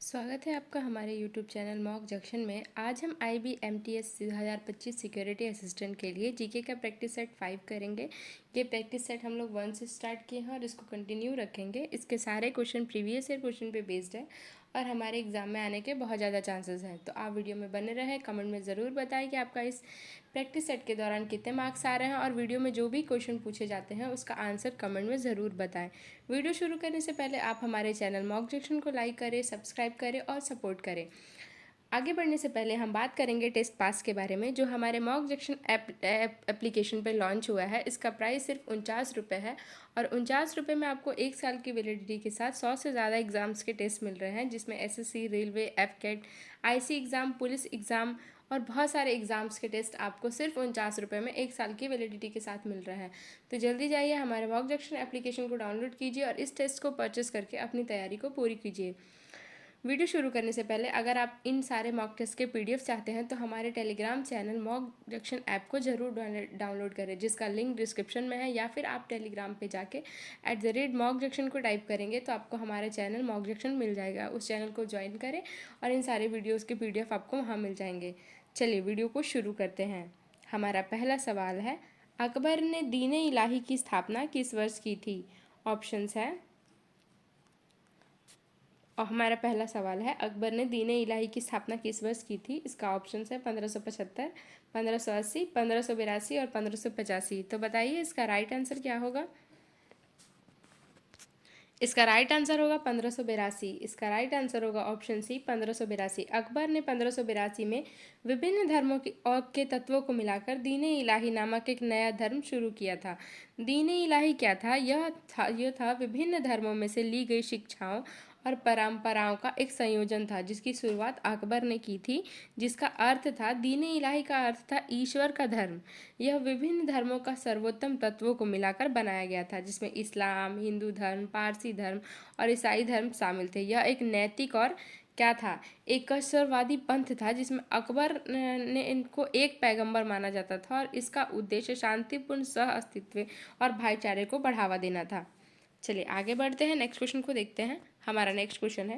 स्वागत है आपका हमारे YouTube चैनल मॉक जंक्शन में। आज हम IBMTS 2025 सिक्योरिटी असिस्टेंट के लिए जीके का प्रैक्टिस सेट 5 करेंगे। ये प्रैक्टिस सेट हम लोग 1 से स्टार्ट किए हैं और इसको कंटिन्यू रखेंगे। इसके सारे क्वेश्चन प्रीवियस ईयर क्वेश्चन पे बेस्ड है और हमारे एग्ज़ाम में आने के बहुत ज़्यादा चांसेस हैं। तो आप वीडियो में बने रहें, कमेंट में ज़रूर बताएं कि आपका इस प्रैक्टिस सेट के दौरान कितने मार्क्स आ रहे हैं और वीडियो में जो भी क्वेश्चन पूछे जाते हैं उसका आंसर कमेंट में ज़रूर बताएं। वीडियो शुरू करने से पहले आप हमारे चैनल मॉक जंक्शन को लाइक करें, सब्सक्राइब करें और सपोर्ट करें। आगे बढ़ने से पहले हम बात करेंगे टेस्ट पास के बारे में, जो हमारे मॉक जंक्शन एप्लीकेशन पर लॉन्च हुआ है। इसका प्राइस सिर्फ 49 रुपये है और 49 रुपये में आपको 1 साल की वैलिडिटी के साथ 100 से ज़्यादा एग्ज़ाम्स के टेस्ट मिल रहे हैं, जिसमें SSC, railway, AFCAT, IC exam, police exam और बहुत सारे एग्ज़ाम्स के टेस्ट आपको सिर्फ 49 रुपये में 1 साल की वैलिडिटी के साथ मिल रहा है। तो जल्दी जाइए हमारे मॉक जंक्शन एप्लीकेशन को डाउनलोड कीजिए और इस टेस्ट को परचेस करके अपनी तैयारी को पूरी कीजिए। वीडियो शुरू करने से पहले अगर आप इन सारे मॉक टेस्ट के PDF चाहते हैं तो हमारे Telegram channel mock junction app को ज़रूर डाउनलोड करें, जिसका लिंक डिस्क्रिप्शन में है, या फिर आप टेलीग्राम पे जाके @मॉक जंक्शन को टाइप करेंगे तो आपको हमारा चैनल मॉक जंक्शन मिल जाएगा। उस चैनल को ज्वाइन करें और इन सारे वीडियोज़ के PDF आपको वहाँ मिल जाएंगे। चलिए वीडियो को शुरू करते हैं। हमारा पहला सवाल है, अकबर ने दीन इलाही की स्थापना किस वर्ष की थी? ऑप्शंस है। और हमारा पहला सवाल है, अकबर ने दीन इलाही की स्थापना किस वर्ष की थी? इसका ऑप्शन है 1575, 1580, 1582 और 1585। तो बताइए इसका राइट आंसर क्या होगा? इसका राइट आंसर होगा 1582। इसका राइट आंसर होगा ऑप्शन सी 1582। अकबर ने 1582 में विभिन्न धर्मों के तत्वों को मिलाकर दीन इलाही नामक एक नया धर्म शुरू किया था। दीन इलाही क्या था? यह था विभिन्न धर्मों में से ली गई शिक्षाओं और परंपराओं का एक संयोजन था, जिसकी शुरुआत अकबर ने की थी, जिसका अर्थ था, दीन इलाही का अर्थ था ईश्वर का धर्म। यह विभिन्न धर्मों का सर्वोत्तम तत्वों को मिलाकर बनाया गया था, जिसमें इस्लाम, हिंदू धर्म, पारसी धर्म और ईसाई धर्म शामिल थे। यह एक नैतिक और क्या था? एकश्वरवादी पंथ था, जिसमें अकबर ने इनको एक पैगंबर माना जाता था और इसका उद्देश्य शांतिपूर्ण सह अस्तित्व और भाईचारे को बढ़ावा देना था। चलिए आगे बढ़ते हैं, नेक्स्ट क्वेश्चन को देखते हैं। हमारा नेक्स्ट क्वेश्चन है,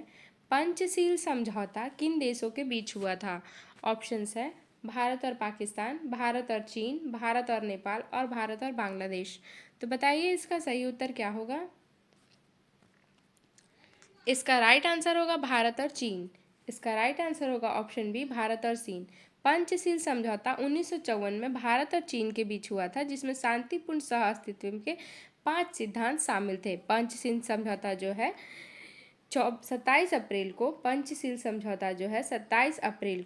पंचशील समझौता किन देशों के बीच हुआ था? ऑप्शंस है भारत और पाकिस्तान, भारत और चीन, भारत और नेपाल और भारत और बांग्लादेश। तो बताइए इसका सही उत्तर क्या होगा? इसका राइट आंसर होगा भारत और चीन। इसका राइट आंसर होगा ऑप्शन बी, भारत और चीन। पंचशील समझौता 1954 में भारत और चीन के बीच हुआ था, जिसमें शांतिपूर्ण सह अस्तित्व के 5 सिद्धांत शामिल थे। पंचशील समझौता जो है 27 अप्रैल को, पंचशील समझौता जो है 27 अप्रैल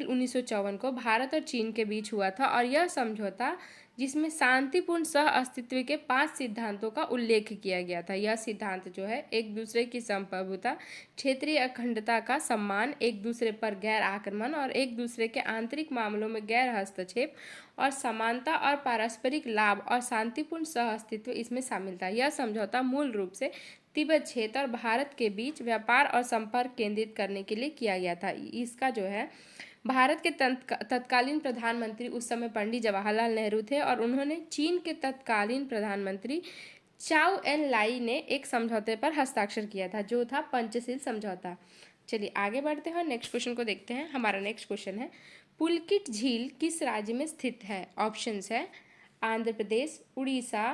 1954 को भारत और चीन के बीच हुआ था और यह समझौता, जिसमें शांतिपूर्ण सह अस्तित्व के 5 सिद्धांतों का उल्लेख किया गया था। यह सिद्धांत जो है एक दूसरे की संप्रभुता, क्षेत्रीय अखंडता का सम्मान, एक दूसरे पर गैर आक्रमण और एक दूसरे के आंतरिक मामलों में गैर हस्तक्षेप और समानता और पारस्परिक लाभ और शांतिपूर्ण सह अस्तित्व इसमें शामिल था। यह समझौता मूल रूप से तिब्बत क्षेत्र और भारत के बीच व्यापार और संपर्क केंद्रित करने के लिए किया गया था। इसका जो है भारत के तत्कालीन प्रधानमंत्री उस समय पंडित जवाहरलाल नेहरू थे और उन्होंने चीन के तत्कालीन प्रधानमंत्री चाउ एन लाई ने एक समझौते पर हस्ताक्षर किया था, जो था पंचशील समझौता। चलिए आगे बढ़ते हैं, नेक्स्ट क्वेश्चन को देखते हैं। हमारा नेक्स्ट क्वेश्चन है, पुलकित झील किस राज्य में स्थित है? ऑप्शंस है आंध्र प्रदेश, उड़ीसा,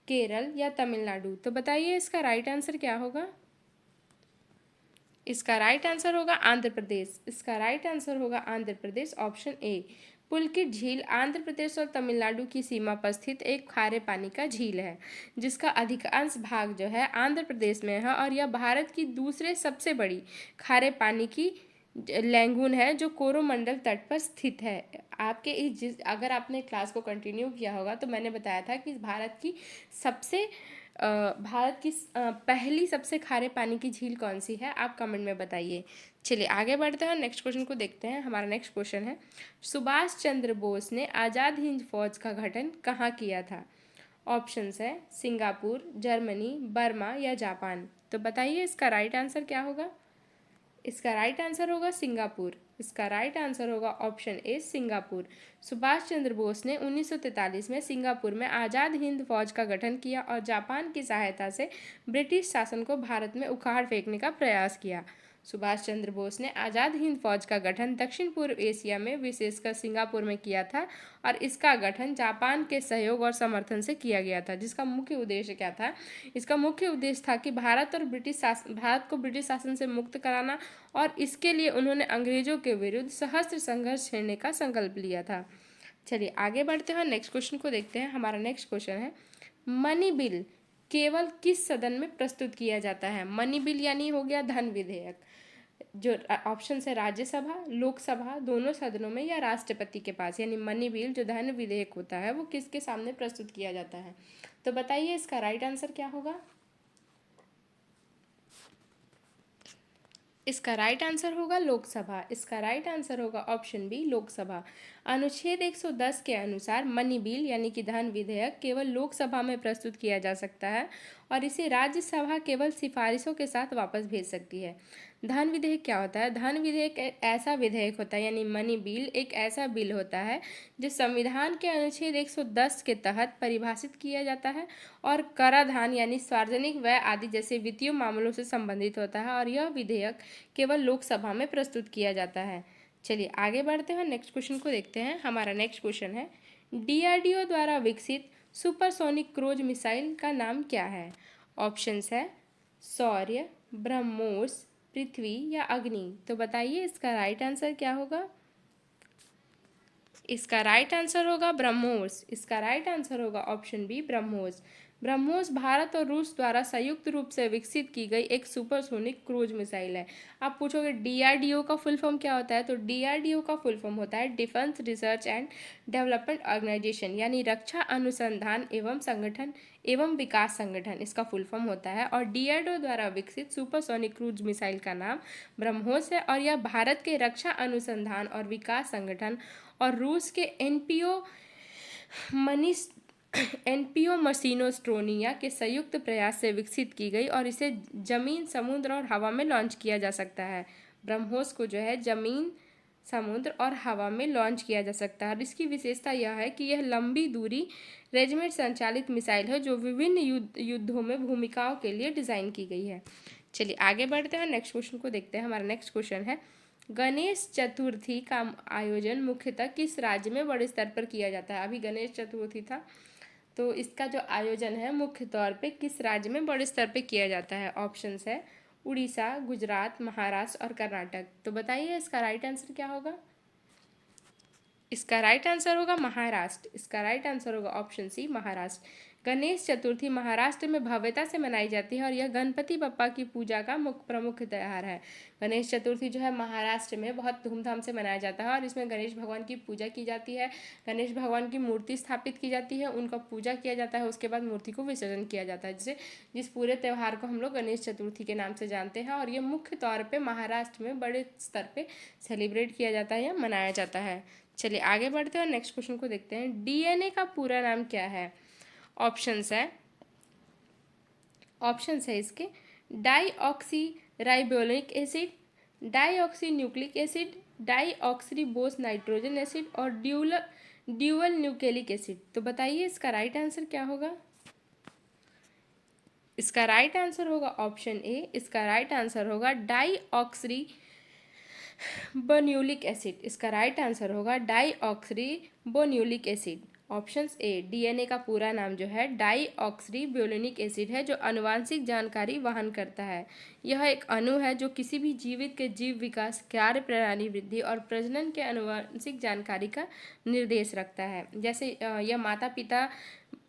केरल या तमिलनाडु। तो बताइए इसका राइट आंसर क्या होगा? इसका राइट आंसर होगा आंध्र प्रदेश। इसका राइट आंसर होगा आंध्र प्रदेश, ऑप्शन ए। पुलकित झील आंध्र प्रदेश और तमिलनाडु की सीमा पर स्थित एक खारे पानी का झील है, जिसका अधिकांश भाग जो है आंध्र प्रदेश में है और यह भारत की दूसरे सबसे बड़ी खारे पानी की लैंगून है, जो कोरोमंडल तट पर स्थित है। आपके अगर आपने क्लास को कंटिन्यू किया होगा तो मैंने बताया था कि भारत की पहली सबसे खारे पानी की झील कौन सी है? आप कमेंट में बताइए। चलिए आगे बढ़ते हैं, नेक्स्ट क्वेश्चन को देखते हैं। हमारा नेक्स्ट क्वेश्चन है, सुभाष चंद्र बोस ने आज़ाद हिंद फौज का गठन कहाँ किया था? ऑप्शंस है सिंगापुर, जर्मनी, बर्मा या जापान। तो बताइए इसका राइट आंसर क्या होगा? इसका राइट आंसर होगा सिंगापुर। इसका राइट आंसर होगा ऑप्शन ए सिंगापुर। सुभाष चंद्र बोस ने 1943 में सिंगापुर में आज़ाद हिंद फौज का गठन किया और जापान की सहायता से ब्रिटिश शासन को भारत में उखाड़ फेंकने का प्रयास किया। सुभाष चंद्र बोस ने आज़ाद हिंद फौज का गठन दक्षिण पूर्व एशिया में विशेषकर सिंगापुर में किया था और इसका गठन जापान के सहयोग और समर्थन से किया गया था, जिसका मुख्य उद्देश्य क्या था? इसका मुख्य उद्देश्य था कि भारत को ब्रिटिश शासन से मुक्त कराना और इसके लिए उन्होंने अंग्रेजों के विरुद्ध सहस्त्र संघर्ष छेड़ने का संकल्प लिया था। चलिए आगे बढ़ते हैं, नेक्स्ट क्वेश्चन को देखते हैं। हमारा नेक्स्ट क्वेश्चन है, मनी बिल केवल किस सदन में प्रस्तुत किया जाता है? मनी बिल यानी हो गया धन विधेयक। जो ऑप्शन है राज्यसभा, लोकसभा, दोनों सदनों में या राष्ट्रपति के पास, यानी मनी बिल जो धन विधेयक होता है वो किसके सामने प्रस्तुत किया जाता है? तो बताइए इसका राइट आंसर क्या होगा? इसका राइट आंसर होगा लोकसभा। इसका राइट आंसर होगा ऑप्शन बी लोकसभा। अनुच्छेद 110 के अनुसार मनी बिल यानी कि धन विधेयक केवल लोकसभा में प्रस्तुत किया जा सकता है और इसे राज्यसभा केवल सिफारिशों के साथ वापस भेज सकती है। धन विधेयक क्या होता है? धन विधेयक एक ऐसा विधेयक होता है, यानी मनी बिल एक ऐसा बिल होता है जो संविधान के अनुच्छेद 110 के तहत परिभाषित किया जाता है और कराधान यानी सार्वजनिक व्यय आदि जैसे वित्तीय मामलों से संबंधित होता है और यह विधेयक केवल लोकसभा में प्रस्तुत किया जाता है। चलिए आगे बढ़ते हैं, नेक्स्ट क्वेश्चन को देखते हैं। हमारा नेक्स्ट क्वेश्चन है, डीआरडीओ द्वारा विकसित सुपरसोनिक क्रूज मिसाइल का नाम क्या है? ऑप्शंस है शौर्य, ब्रह्मोस, पृथ्वी या अग्नि। तो बताइए इसका राइट आंसर क्या होगा? इसका राइट आंसर होगा ब्रह्मोस। इसका राइट आंसर होगा ऑप्शन बी ब्रह्मोस। ब्रह्मोस भारत और रूस द्वारा संयुक्त रूप से विकसित की गई एक सुपरसोनिक क्रूज मिसाइल है। आप पूछोगे डीआरडीओ का फुल फॉर्म क्या होता है? तो डीआरडीओ का फुल फॉर्म होता है defence research and development organisation, यानी रक्षा अनुसंधान एवं संगठन एवं विकास संगठन इसका फुल फॉर्म होता है। और डीआरडीओ द्वारा विकसित सुपरसोनिक क्रूज मिसाइल का नाम ब्रह्मोस है और यह भारत के रक्षा अनुसंधान और विकास संगठन और रूस के एनपीओ मशीनोस्ट्रोनिया के संयुक्त प्रयास से विकसित की गई और इसे जमीन, समुद्र और हवा में लॉन्च किया जा सकता है। ब्रह्मोस को जो है जमीन, समुद्र और हवा में लॉन्च किया जा सकता है और इसकी विशेषता यह है कि यह लंबी दूरी रेजिमेंट संचालित मिसाइल है जो विभिन्न युद्धों में भूमिकाओं के लिए डिज़ाइन की गई है। चलिए आगे बढ़ते हैं, नेक्स्ट क्वेश्चन को देखते हैं। हमारा नेक्स्ट क्वेश्चन है, गणेश चतुर्थी का आयोजन मुख्यतः किस राज्य में बड़े स्तर पर किया जाता है? अभी गणेश चतुर्थी था, तो इसका जो आयोजन है मुख्य तौर पे किस राज्य में बड़े स्तर पे किया जाता है? ऑप्शंस है उड़ीसा, गुजरात, महाराष्ट्र और कर्नाटक। तो बताइए इसका राइट आंसर क्या होगा? इसका राइट आंसर होगा महाराष्ट्र। इसका राइट आंसर होगा ऑप्शन सी महाराष्ट्र। गणेश चतुर्थी महाराष्ट्र में भव्यता से मनाई जाती है और यह गणपति बप्पा की पूजा का प्रमुख त्यौहार है। गणेश चतुर्थी जो है महाराष्ट्र में बहुत धूमधाम से मनाया जाता है और इसमें गणेश भगवान की पूजा की जाती है, गणेश भगवान की मूर्ति स्थापित की जाती है, उनका पूजा किया जाता है, उसके बाद मूर्ति को विसर्जन किया जाता है, जिस पूरे त्यौहार को हम लोग गणेश चतुर्थी के नाम से जानते हैं। और ये मुख्य तौर पर महाराष्ट्र में बड़े स्तर पर सेलिब्रेट किया जाता है या मनाया जाता है। चलिए आगे बढ़ते हैं, नेक्स्ट क्वेश्चन को देखते हैं। डीएनए का पूरा नाम क्या है? ऑप्शंस है इसके deoxyribonucleic acid, deoxy nucleic acid, deoxy bose nitrogen acid और ड्यूअल न्यूक्लिक एसिड। तो बताइए इसका राइट आंसर क्या होगा? इसका राइट आंसर होगा ऑप्शन ए। इसका राइट आंसर होगा डाईऑक्सी बोन्यूलिक एसिड। इसका राइट आंसर होगा deoxyribonucleic acid. Options A. DNA का पूरा नाम जो है डाईऑक्सी बोन्यूलिक एसिड है, जो आनुवांशिक जानकारी वहन करता है। यह एक अणु है जो किसी भी जीवित के जीव विकास, कार्य प्रणाली, वृद्धि और प्रजनन के आनुवांशिक जानकारी का निर्देश रखता है। जैसे यह माता पिता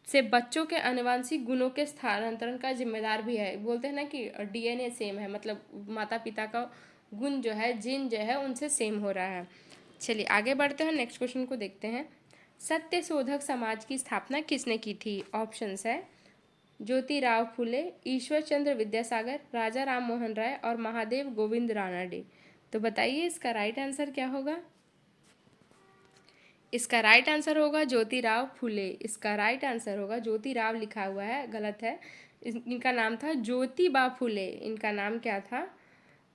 से बच्चों के आनुवांशिक गुणों के स्थानांतरण का जिम्मेदार भी है। बोलते हैं ना कि डीएनए सेम है, मतलब माता पिता का गुण जो है, जीन जो है, उनसे सेम हो रहा है। चलिए आगे बढ़ते हैं, नेक्स्ट क्वेश्चन को देखते हैं। सत्य शोधक समाज की स्थापना किसने की थी? ऑप्शंस है ज्योतिराव फुले, ईश्वर चंद्र विद्यासागर, राजा राम मोहन राय और महादेव गोविंद रानडे। तो बताइए इसका राइट आंसर क्या होगा? इसका राइट आंसर होगा ज्योतिराव फुले। इसका राइट आंसर होगा, ज्योतिराव लिखा हुआ है, गलत है, इनका नाम था ज्योतिबा फुले। इनका नाम क्या था?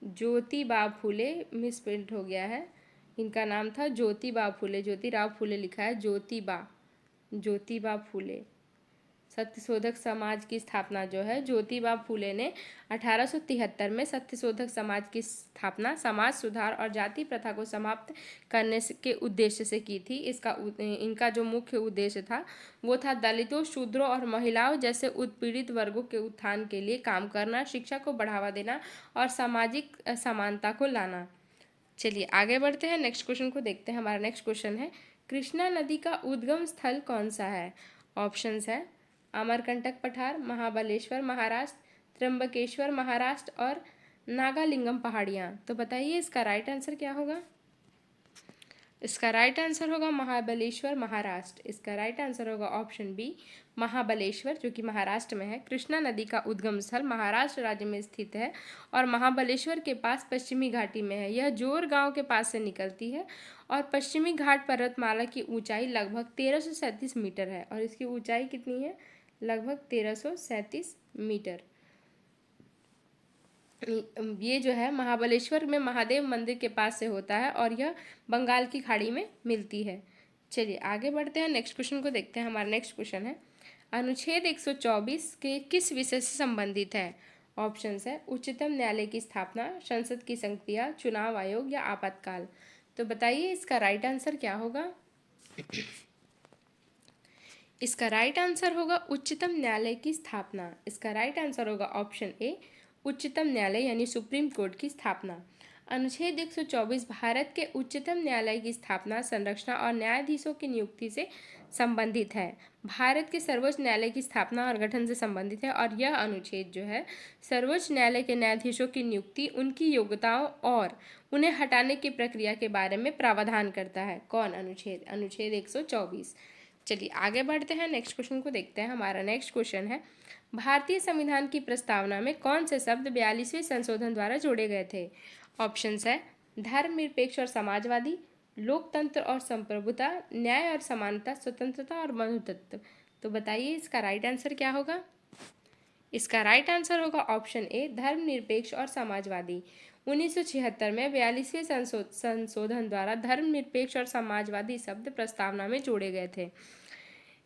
ज्योतिबा फूले, मिसप्रिंट हो गया है, इनका नाम था ज्योतिबा फूले, ज्योतिराव फूले लिखा है ज्योतिबा फूले। सत्यशोधक समाज की स्थापना जो है ज्योतिबा फूले ने 1873 में सत्यशोधक समाज की स्थापना समाज सुधार और जाति प्रथा को समाप्त करने के उद्देश्य से की थी। इनका जो मुख्य उद्देश्य था वो था दलितों, शूद्रों और महिलाओं जैसे उत्पीड़ित वर्गों के उत्थान के लिए काम करना, शिक्षा को बढ़ावा देना और सामाजिक समानता को लाना। चलिए आगे बढ़ते हैं, नेक्स्ट क्वेश्चन को देखते हैं। हमारा नेक्स्ट क्वेश्चन है, कृष्णा नदी का उद्गम स्थल कौन सा है? ऑप्शंस है अमरकंटक पठार, महाबलेश्वर महाराष्ट्र, त्र्यंबकेश्वर महाराष्ट्र और नागालिंगम पहाड़ियाँ। तो बताइए इसका राइट आंसर क्या होगा? इसका राइट आंसर होगा महाबलेश्वर महाराष्ट्र। इसका राइट आंसर होगा ऑप्शन बी महाबलेश्वर, जो कि महाराष्ट्र में है। कृष्णा नदी का उद्गम स्थल महाराष्ट्र राज्य में स्थित है और महाबलेश्वर के पास पश्चिमी घाटी में है। यह जोर गांव के पास से निकलती है और पश्चिमी घाट पर्वतमाला की ऊंचाई लगभग 1337 मीटर है। और इसकी ऊंचाई कितनी है? लगभग 1337 मीटर। ये जो है महाबलेश्वर में महादेव मंदिर के पास से होता है और यह बंगाल की खाड़ी में मिलती है। चलिए आगे बढ़ते हैं, नेक्स्ट क्वेश्चन को देखते हैं। हमारा नेक्स्ट क्वेश्चन है, अनुच्छेद 124 के किस विषय से संबंधित है? ऑप्शंस है उच्चतम न्यायालय की स्थापना, संसद की संक्रिया, चुनाव आयोग या आपातकाल। तो बताइए इसका राइट आंसर क्या होगा? इसका राइट आंसर होगा उच्चतम न्यायालय की स्थापना। इसका राइट आंसर होगा ऑप्शन ए उच्चतम न्यायालय यानी सुप्रीम कोर्ट की स्थापना। अनुच्छेद 124 भारत के उच्चतम न्यायालय की स्थापना, संरचना और न्यायाधीशों की नियुक्ति से संबंधित है। भारत के सर्वोच्च न्यायालय की स्थापना और गठन से संबंधित है और यह अनुच्छेद जो है सर्वोच्च न्यायालय के न्यायाधीशों की नियुक्ति, उनकी योग्यताओं और उन्हें हटाने की प्रक्रिया के बारे में प्रावधान करता है। कौन अनुच्छेद? अनुच्छेद 124। चलिए आगे बढ़ते हैं, नेक्स्ट क्वेश्चन को देखते हैं। हमारा नेक्स्ट क्वेश्चन है, भारतीय संविधान की प्रस्तावना में कौन से शब्द 42वें संशोधन द्वारा जोड़े गए थे? ऑप्शंस है धर्मनिरपेक्ष और समाजवादी, लोकतंत्र और संप्रभुता, न्याय और समानता, स्वतंत्रता और बंधुत्व। तो बताइए इसका राइट आंसर क्या होगा? इसका राइट आंसर होगा ऑप्शन ए धर्मनिरपेक्ष और समाजवादी। 1976 में 42वें संशोधन द्वारा धर्मनिरपेक्ष और समाजवादी शब्द प्रस्तावना में जोड़े गए थे।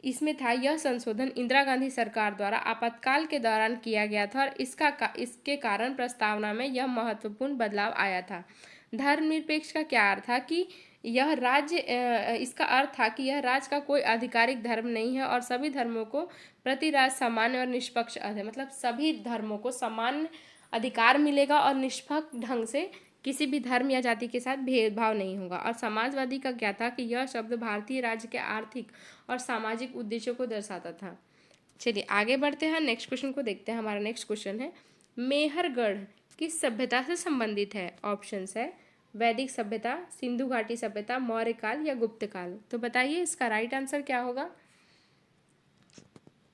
इसमें था यह संशोधन इंदिरा गांधी सरकार द्वारा आपातकाल के दौरान किया गया था और इसके कारण प्रस्तावना में यह महत्वपूर्ण बदलाव आया था। धर्मनिरपेक्ष का क्या अर्थ था कि यह राज्य इसका अर्थ था कि यह राज्य का कोई आधिकारिक धर्म नहीं है और सभी धर्मों को प्रति राज्य सामान्य और निष्पक्ष मतलब सभी धर्मों को समान अधिकार मिलेगा और निष्पक्ष ढंग से किसी भी धर्म या जाति के साथ भेदभाव नहीं होगा। और समाजवादी का क्या था कि यह शब्द भारतीय राज्य के आर्थिक और सामाजिक उद्देश्यों को दर्शाता था। चलिए आगे बढ़ते हैं, नेक्स्ट क्वेश्चन को देखते हैं। हमारा नेक्स्ट क्वेश्चन है, मेहरगढ़ किस सभ्यता से संबंधित है? ऑप्शंस है वैदिक सभ्यता, सिंधु घाटी सभ्यता, मौर्य काल या गुप्त काल। तो बताइए इसका राइट आंसर क्या होगा?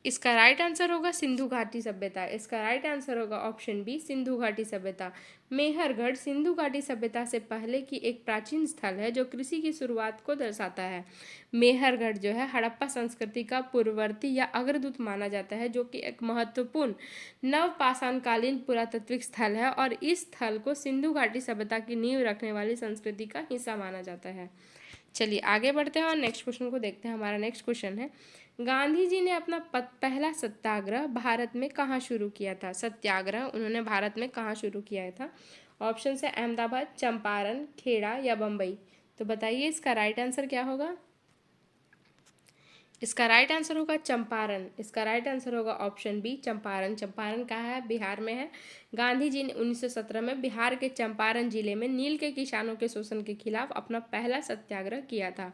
इसका राइट आंसर होगा सिंधु घाटी सभ्यता। इसका राइट आंसर होगा ऑप्शन बी सिंधु घाटी सभ्यता। मेहरगढ़ सिंधु घाटी सभ्यता से पहले की एक प्राचीन स्थल है जो कृषि की शुरुआत को दर्शाता है। मेहरगढ़ जो है हड़प्पा संस्कृति का पूर्ववर्ती या अग्रदूत माना जाता है, जो कि एक महत्वपूर्ण नवपाषाणकालीन पुरातात्विक स्थल है और इस स्थल को सिंधु घाटी सभ्यता की नींव रखने वाली संस्कृति का हिस्सा माना जाता है। चलिए आगे बढ़ते हैं और नेक्स्ट क्वेश्चन को देखते हैं। हमारा नेक्स्ट क्वेश्चन है, गांधी जी ने अपना पहला सत्याग्रह भारत में कहाँ शुरू किया था? सत्याग्रह उन्होंने भारत में कहाँ शुरू किया था? ऑप्शन है अहमदाबाद, चंपारण, खेड़ा या बम्बई। तो बताइए इसका राइट आंसर क्या होगा? इसका राइट आंसर होगा चंपारण। इसका राइट आंसर होगा ऑप्शन बी चंपारण। चंपारण कहाँ है? बिहार में है। गांधी जी ने 1917 में बिहार के चंपारण जिले में नील के किसानों के शोषण के खिलाफ अपना पहला सत्याग्रह किया था।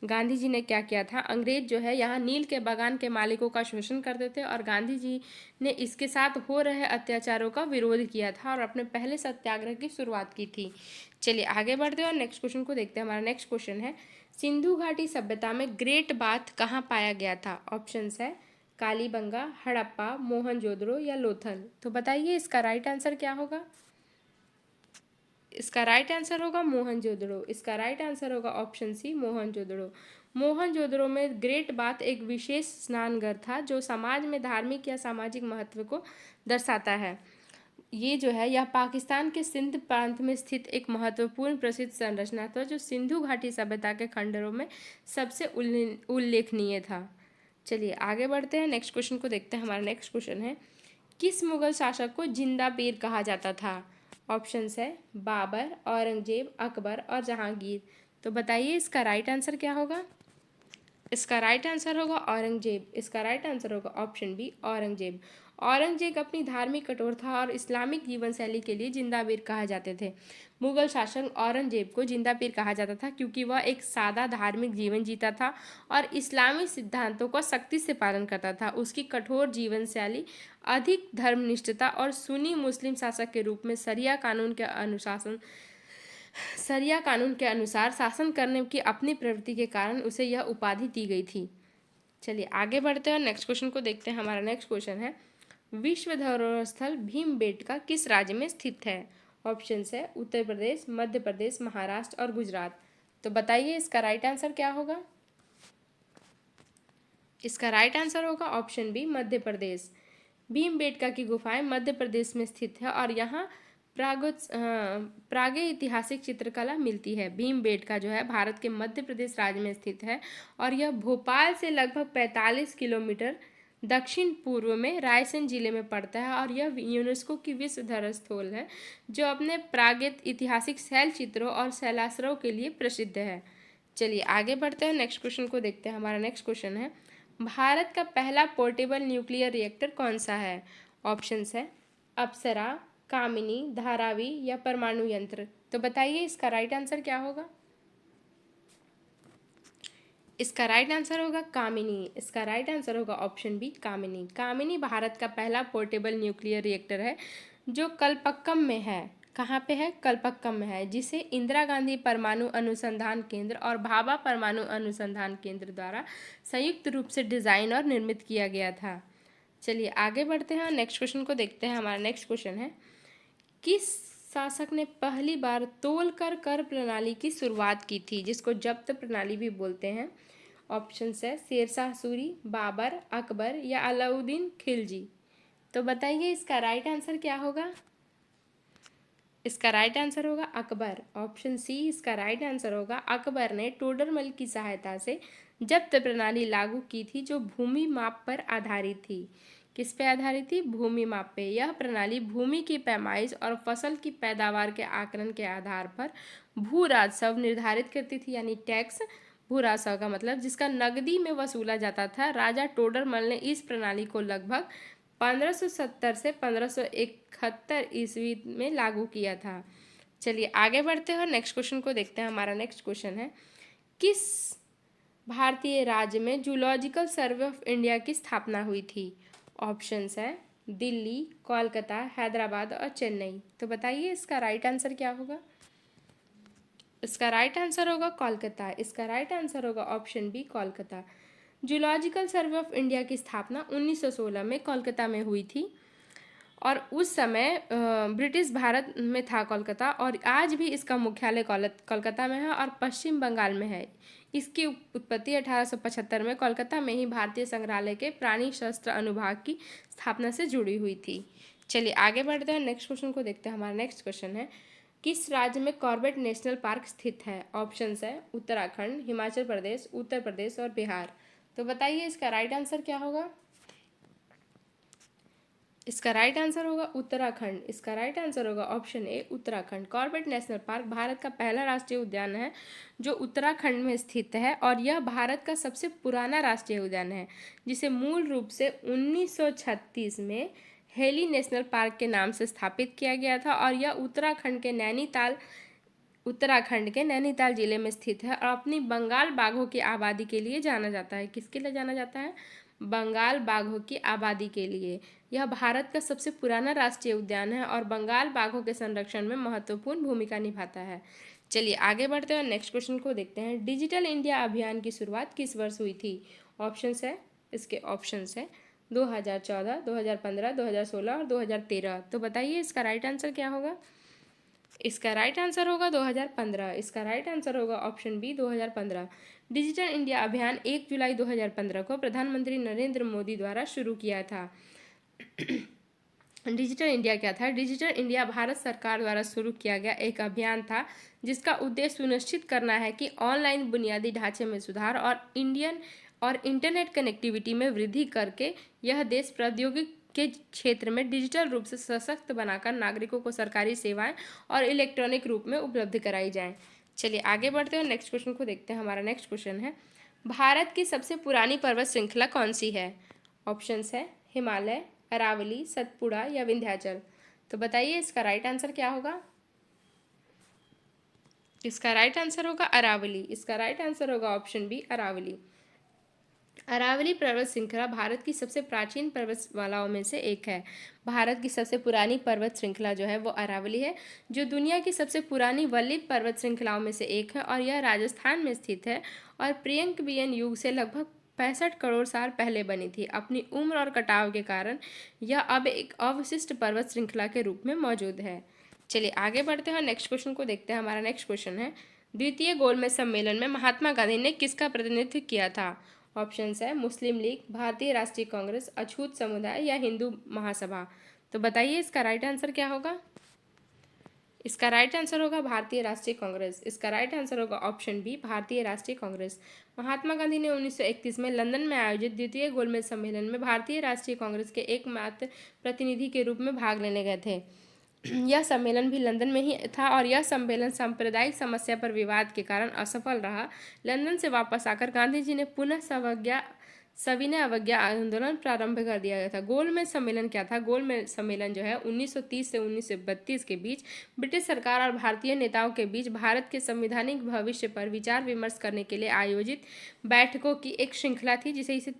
गांधी जी ने क्या किया था? अंग्रेज जो है यहाँ नील के बागान के मालिकों का शोषण करते थे और गांधी जी ने इसके साथ हो रहे अत्याचारों का विरोध किया था और अपने पहले सत्याग्रह की शुरुआत की थी। चलिए आगे बढ़ते हैं और नेक्स्ट क्वेश्चन को देखते हैं। हमारा नेक्स्ट क्वेश्चन है, सिंधु घाटी सभ्यता में ग्रेट बाथ कहाँ पाया गया था? ऑप्शंस है कालीबंगा, हड़प्पा, मोहनजोदड़ो या लोथल। तो बताइए इसका राइट आंसर क्या होगा? इसका राइट आंसर होगा मोहनजोदड़ो। इसका राइट आंसर होगा ऑप्शन सी मोहनजोदड़ो। मोहनजोदड़ो में ग्रेट बाथ एक विशेष स्नानघर था जो समाज में धार्मिक या सामाजिक महत्व को दर्शाता है। ये जो है यह पाकिस्तान के सिंध प्रांत में स्थित एक महत्वपूर्ण प्रसिद्ध संरचना था जो सिंधु घाटी सभ्यता के खंडरों में सबसे उल्लेखनीय था। चलिए आगे बढ़ते हैं, नेक्स्ट क्वेश्चन को देखते हैं। हमारा नेक्स्ट क्वेश्चन है, किस मुगल शासक को जिंदा पीर कहा जाता था? ऑप्शंस है बाबर, औरंगजेब, अकबर और जहांगीर। तो बताइए इसका राइट आंसर क्या होगा? इसका राइट आंसर होगा औरंगजेब। इसका राइट आंसर होगा ऑप्शन बी औरंगजेब। औरंगजेब अपनी धार्मिक कठोरता और इस्लामिक जीवन शैली के लिए जिंदा पीर कहा जाते थे। मुगल शासक औरंगजेब को जिंदा पीर कहा जाता था क्योंकि वह एक सादा धार्मिक जीवन जीता था और इस्लामी सिद्धांतों का सख्ती से पालन करता था। उसकी कठोर जीवन शैली, अधिक धर्मनिष्ठता और सुन्नी मुस्लिम शासक के रूप में शरिया कानून के अनुसार शासन करने की अपनी प्रवृत्ति के कारण उसे यह उपाधि दी गई थी। चलिए आगे बढ़ते हैं और नेक्स्ट क्वेश्चन को देखते हैं। हमारा नेक्स्ट क्वेश्चन है, विश्व धरोहर स्थल भीमबेटका किस राज्य में स्थित है? ऑप्शंस है उत्तर प्रदेश, मध्य प्रदेश, महाराष्ट्र और गुजरात। तो बताइए इसका राइट आंसर क्या होगा? इसका राइट आंसर होगा ऑप्शन बी मध्य प्रदेश। भीमबेटका की गुफाएं मध्य प्रदेश में स्थित है और यहाँ प्रागैतिहासिक चित्रकला मिलती है। भीमबेटका जो है भारत के मध्य प्रदेश राज्य में स्थित है और यह भोपाल से लगभग 45 किलोमीटर दक्षिण पूर्व में रायसेन जिले में पड़ता है और यह यूनेस्को की विश्व धरोहर स्थल है जो अपने प्रागैतिहासिक शैल चित्रों और शैलाश्रयों के लिए प्रसिद्ध है। चलिए आगे बढ़ते हैं, नेक्स्ट क्वेश्चन को देखते हैं। हमारा नेक्स्ट क्वेश्चन है, भारत का पहला पोर्टेबल न्यूक्लियर रिएक्टर कौन सा है? ऑप्शंस है अप्सरा, कामिनी, धारावी या परमाणु यंत्र। तो बताइए इसका राइट आंसर क्या होगा? इसका राइट आंसर होगा कामिनी। इसका राइट आंसर होगा ऑप्शन बी कामिनी। कामिनी भारत का पहला पोर्टेबल न्यूक्लियर रिएक्टर है जो कलपक्कम में है। कहाँ पे है? कलपक्कम में है, जिसे इंदिरा गांधी परमाणु अनुसंधान केंद्र और भाभा परमाणु अनुसंधान केंद्र द्वारा संयुक्त रूप से डिजाइन और निर्मित किया गया था। चलिए आगे बढ़ते हैं और नेक्स्ट क्वेश्चन को देखते हैं। हमारा नेक्स्ट क्वेश्चन है, किस शासक ने पहली बार तोलकर कर प्रणाली की शुरुआत की थी, जिसको जब्त प्रणाली भी बोलते हैं? ऑप्शंस है शेरशाह सूरी, बाबर, अकबर या अलाउद्दीन खिलजी। तो बताइए इसका राइट आंसर क्या होगा? इसका राइट आंसर होगा अकबर। ऑप्शन सी इसका राइट आंसर होगा। अकबर ने टोडरमल की सहायता से जब्त प्रणाली लागू की थी जो भूमि माप पर आधारित थी। किस पे आधारित थी? भूमि माप पे। यह प्रणाली भूमि की पैमाइश और फसल की पैदावार के आकलन के आधार पर भू राजस्व निर्धारित करती थी, यानी टैक्स। भू राजस्व का मतलब जिसका नकदी में वसूला जाता था। राजा टोडरमल ने इस प्रणाली को लगभग 1570 से 1571 ईस्वी में लागू किया था। चलिए आगे बढ़ते हैं और नेक्स्ट क्वेश्चन को देखते हैं। हमारा नेक्स्ट क्वेश्चन है, किस भारतीय राज्य में जूलॉजिकल सर्वे ऑफ इंडिया की स्थापना हुई थी? ऑप्शंस है दिल्ली, कोलकाता, हैदराबाद और चेन्नई। तो बताइए इसका राइट आंसर क्या होगा? इसका राइट आंसर होगा कोलकाता। इसका राइट आंसर होगा option B Kolkata. Zoological survey of India की स्थापना 1916 में कोलकाता में हुई थी और उस समय ब्रिटिश भारत में था कोलकाता, और आज भी इसका मुख्यालय कोलकाता में है और पश्चिम बंगाल में है। इसकी उत्पत्ति 1875 में कोलकाता में ही भारतीय संग्रहालय के प्राणी शस्त्र अनुभाग की स्थापना से जुड़ी हुई थी। चलिए आगे बढ़ते हैं, नेक्स्ट क्वेश्चन को देखते हैं। हमारा नेक्स्ट क्वेश्चन है, किस राज्य में कॉर्बेट नेशनल पार्क स्थित है? ऑप्शंस है उत्तराखंड, हिमाचल प्रदेश, उत्तर प्रदेश और बिहार। तो बताइए इसका राइट आंसर क्या होगा? इसका राइट आंसर होगा उत्तराखंड। इसका राइट आंसर होगा ऑप्शन ए Uttarakhand. Corbett national park Bharat का पहला राष्ट्रीय उद्यान है जो उत्तराखंड में स्थित है और यह भारत का सबसे पुराना राष्ट्रीय उद्यान है, जिसे मूल रूप से 1936 में हेली नेशनल पार्क के नाम से स्थापित किया गया था और यह उत्तराखंड के नैनीताल जिले में स्थित है और अपनी बंगाल बाघों की आबादी के लिए जाना जाता है। किसके लिए जाना जाता है? बंगाल बाघों की आबादी के लिए। यह भारत का सबसे पुराना राष्ट्रीय उद्यान है और बंगाल बाघों के संरक्षण में महत्वपूर्ण भूमिका निभाता है। चलिए आगे बढ़ते हैं और नेक्स्ट क्वेश्चन को देखते हैं। डिजिटल इंडिया अभियान की शुरुआत किस वर्ष हुई थी? ऑप्शंस है इसके ऑप्शंस है 2014, 2015, 2016 और 2013। तो बताइए इसका राइट आंसर क्या होगा? इसका राइट आंसर होगा 2015। इसका राइट आंसर होगा ऑप्शन बी 2015। डिजिटल इंडिया अभियान 1 जुलाई 2015 को प्रधानमंत्री नरेंद्र मोदी द्वारा शुरू किया था। डिजिटल इंडिया क्या था? डिजिटल इंडिया भारत सरकार द्वारा शुरू किया गया एक अभियान था जिसका उद्देश्य सुनिश्चित करना है कि ऑनलाइन बुनियादी ढांचे में सुधार और इंटरनेट कनेक्टिविटी में वृद्धि करके यह देश प्रौद्योगिकी के क्षेत्र में डिजिटल रूप से सशक्त बनाकर नागरिकों को सरकारी सेवाएं और इलेक्ट्रॉनिक रूप में उपलब्ध कराई जाएं। चलिए आगे बढ़ते हैं, नेक्स्ट क्वेश्चन को देखते हैं। हमारा नेक्स्ट क्वेश्चन है, भारत की सबसे पुरानी पर्वत श्रृंखला कौन सी है? ऑप्शंस है हिमालय, अरावली, सतपुड़ा या विंध्याचल। तो बताइए इसका राइट आंसर क्या होगा? इसका राइट आंसर होगा अरावली। इसका राइट आंसर होगा ऑप्शन बी, अरावली। अरावली पर्वत श्रृंखला भारत की सबसे प्राचीन पर्वतमालाओं में से एक है। भारत की सबसे पुरानी पर्वत श्रृंखला जो है वो अरावली है, जो दुनिया की सबसे पुरानी वल्लित पर्वत श्रृंखलाओं में से एक है और यह राजस्थान में स्थित है और प्रियंकबियन युग से लगभग 65 करोड़ साल पहले बनी थी। अपनी उम्र और कटाव के कारण यह अब एक अवशिष्ट पर्वत श्रृंखला के रूप में मौजूद है। चलिए आगे बढ़ते हैं, नेक्स्ट क्वेश्चन को देखते हैं। हमारा नेक्स्ट क्वेश्चन है, द्वितीय गोलमेज सम्मेलन में महात्मा गांधी ने किसका प्रतिनिधित्व किया था? ऑप्शंस है मुस्लिम लीग, भारतीय राष्ट्रीय कांग्रेस, अछूत समुदाय या हिंदू महासभा। तो बताइए इसका राइट आंसर क्या होगा? इसका राइट आंसर होगा भारतीय राष्ट्रीय कांग्रेस। इसका राइट आंसर होगा ऑप्शन बी, भारतीय राष्ट्रीय कांग्रेस। महात्मा गांधी ने 1931 में लंदन में आयोजित द्वितीय गोलमेज सम्मेलन में भारतीय राष्ट्रीय कांग्रेस के एकमात्र प्रतिनिधि के रूप में भाग लेने गए थे। यह सम्मेलन भी लंदन में ही था और यह सम्मेलन सांप्रदायिक समस्या पर विवाद के कारण असफल रहा। लंदन से वापस आकर गांधी जी ने पुनः सविनय अवज्ञा आंदोलन प्रारंभ कर दिया गया था। गोलमेज सम्मेलन क्या था? गोलमेज सम्मेलन जो है 1930 से 1932 के बीच ब्रिटिश सरकार और भारतीय नेताओं के बीच भारत के संवैधानिक भविष्य पर विचार विमर्श करने के लिए आयोजित बैठकों की एक श्रृंखला थी, जिसे इसे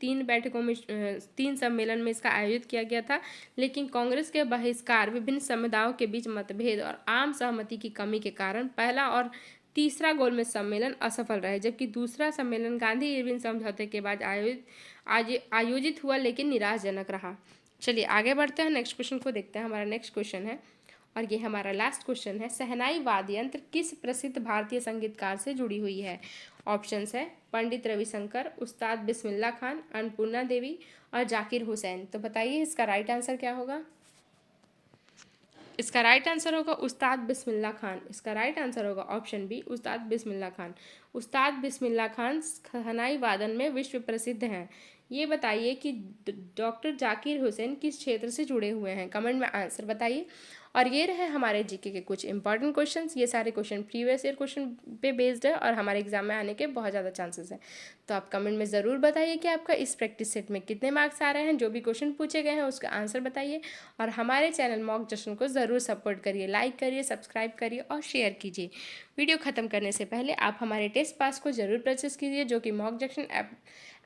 3 सम्मेलन में इसका आयोजित किया गया था। लेकिन कांग्रेस के बहिष्कार, विभिन्न समुदायों के बीच मतभेद और आम सहमति की कमी के कारण पहला और तीसरा गोलमेज सम्मेलन असफल रहे, जबकि दूसरा सम्मेलन गांधी इरविन समझौते के बाद आयोजित हुआ लेकिन निराशजनक रहा। चलिए आगे बढ़ते हैं, नेक्स्ट क्वेश्चन को देखते हैं। हमारा नेक्स्ट क्वेश्चन है और ये हमारा लास्ट क्वेश्चन है, शहनाई वाद्य यंत्र किस प्रसिद्ध भारतीय संगीतकार से जुड़ी हुई है? ऑप्शंस है पंडित रविशंकर, उस्ताद बिस्मिल्लाह खान, अन्नपूर्णा देवी और जाकिर हुसैन। तो बताइए इसका राइट आंसर क्या होगा? इसका राइट आंसर होगा उस्ताद बिस्मिल्लाह खान। इसका राइट आंसर होगा ऑप्शन बी, उस्ताद बिस्मिल्लाह खान। उस्ताद बिस्मिल्लाह खान शहनाई वादन में विश्व प्रसिद्ध हैं। ये बताइए कि डॉक्टर जाकिर हुसैन किस क्षेत्र से जुड़े हुए हैं? कमेंट में आंसर बताइए। और ये रहे हमारे जीके के कुछ इंपॉर्टेंट क्वेश्चंस। ये सारे क्वेश्चन प्रीवियस ईयर क्वेश्चन पे बेस्ड है और हमारे एग्जाम में आने के बहुत ज़्यादा चांसेस हैं। तो आप कमेंट में ज़रूर बताइए कि आपका इस प्रैक्टिस सेट में कितने मार्क्स आ रहे हैं। जो भी क्वेश्चन पूछे गए हैं उसका आंसर बताइए और हमारे चैनल मॉक जशन को ज़रूर सपोर्ट करिए, लाइक करिए, सब्सक्राइब करिए और शेयर कीजिए। वीडियो ख़त्म करने से पहले आप हमारे टेस्ट पास को ज़रूर परचेस कीजिए, जो कि मॉक जंक्शन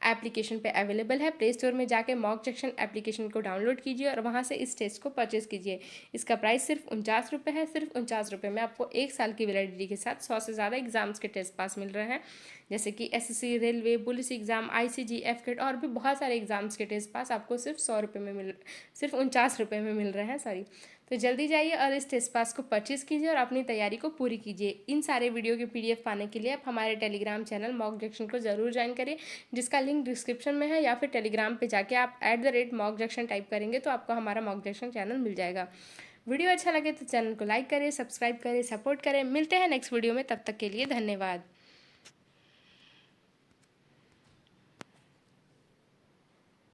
एप्लीकेशन पे अवेलेबल है। प्ले स्टोर में जाके मॉक जंक्शन एप्लीकेशन को डाउनलोड कीजिए और वहाँ से इस टेस्ट को परचेस कीजिए। इसका प्राइस सिर्फ 49 रुपये है। सिर्फ 49 रुपये में आपको 1 साल की वैलिडिटी के साथ 100 से ज़्यादा एग्जाम्स के टेस्ट पास मिल रहे हैं, जैसे कि एसएससी, railway, police exam, ICG, AFCAT और भी बहुत सारे एग्जाम्स के टेस्ट पास आपको सिर्फ 49 रुपये में मिल रहे हैं, सॉरी। तो जल्दी जाइए और इस टेस्ट पास को परचेज कीजिए और अपनी तैयारी को पूरी कीजिए। इन सारे वीडियो के पीडीएफ पाने के लिए आप हमारे टेलीग्राम चैनल मॉक जंक्शन को ज़रूर ज्वाइन करिए, जिसका लिंक डिस्क्रिप्शन में है, या फिर टेलीग्राम पे जाके आप @मॉक जंक्शन टाइप करेंगे तो आपको हमारा मॉक जंक्शन चैनल मिल जाएगा। वीडियो अच्छा लगे तो चैनल को लाइक करें, सब्सक्राइब करें, सपोर्ट करें। मिलते हैं नेक्स्ट वीडियो में, तब तक के लिए धन्यवाद।